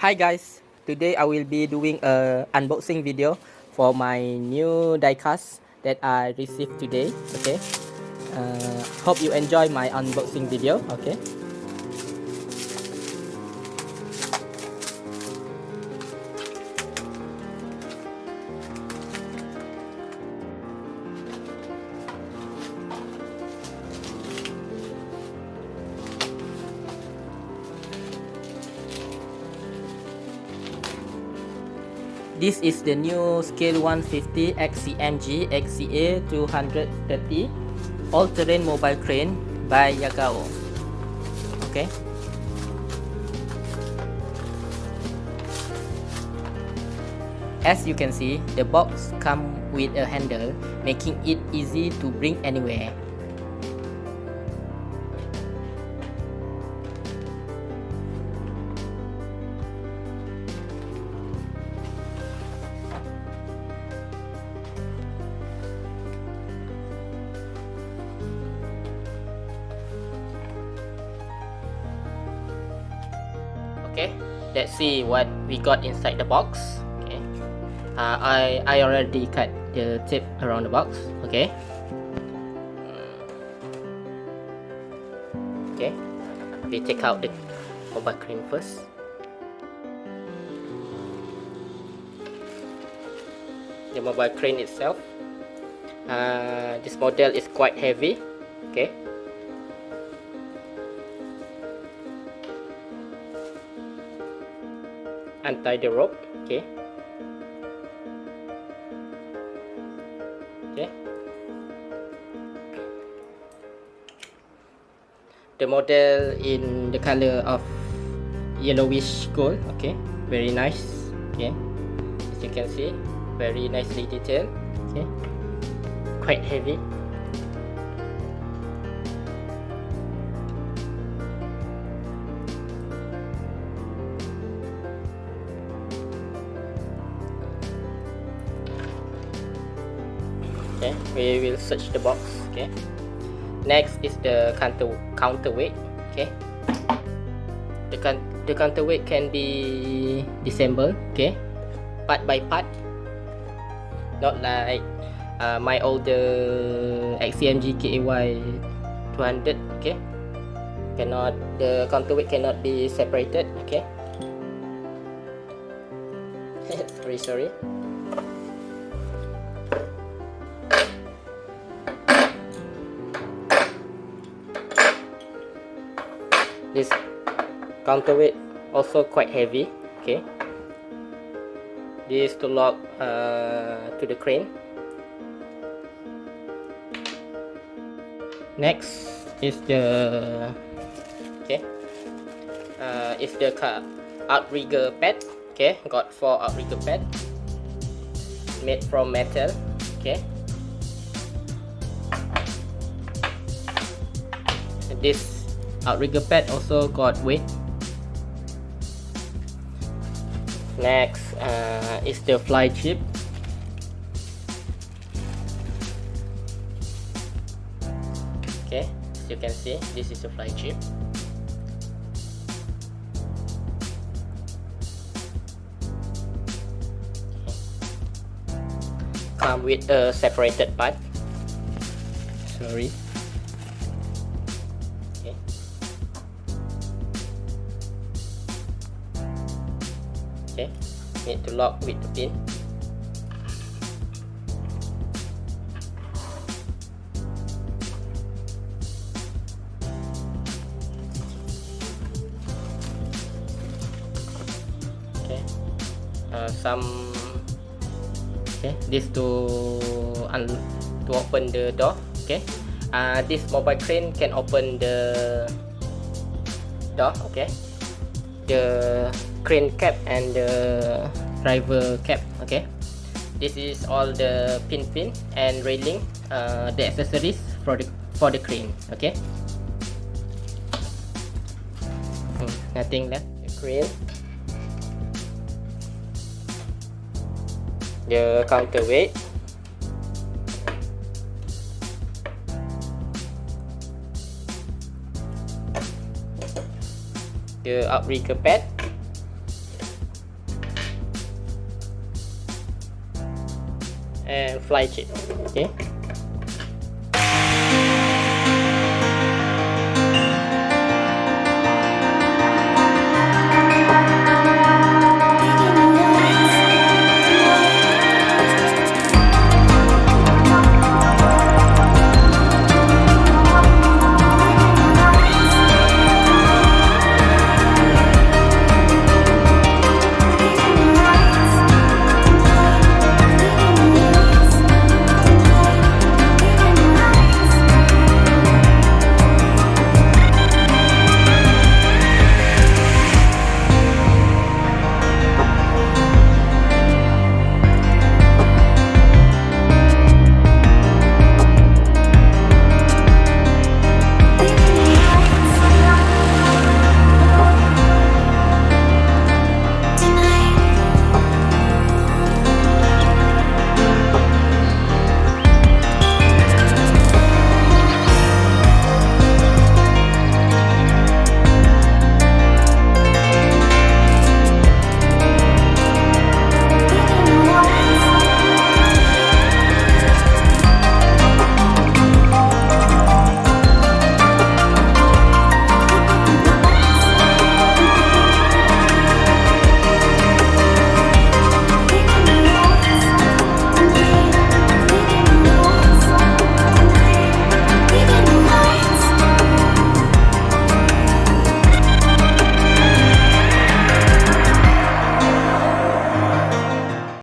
Hi guys, today I will be doing a unboxing video for my new diecast that I received today. Okay, hope you enjoy my unboxing video. Okay. This is the new scale 150 XCMG XCA230 all-terrain mobile crane by Yagao. Okay. As you can see, the box comes with a handle, making it easy to bring anywhere. Okay, let's see what we got inside the box. Okay, I already cut the tape around the box. Okay. Okay, we take out the mobile crane first. The mobile crane itself. This model is quite heavy. Okay. Untie the rope. Okay. Okay. The model in the color of yellowish gold. Okay, very nice. Okay, as you can see, very nicely detailed. Okay, quite heavy. Okay, we will search the box. Okay, next is the counterweight. Okay, the counterweight can be disassembled. Okay, part by part, not like my older XCMG KAY 200. Okay, the counterweight cannot be separated. Okay. sorry. This counterweight also quite heavy. Okay, this to lock to the crane. Next is the is the outrigger pad. Okay, got 4 outrigger pad made from metal. Okay, this outrigger pad also got weight. Next is the fly chip. Okay, as you can see, this is the fly chip. Come with a separated part. Sorry. Okay. Okay, need to lock with the pin. Okay, this to open the door. Okay, this mobile crane can open the door. Okay, the crane cap and the driver cap. Okay, this is all the pin and railing, the accessories for the crane. Okay, nothing left. The crane, the counterweight, the outrigger pad, fly kit. Okay,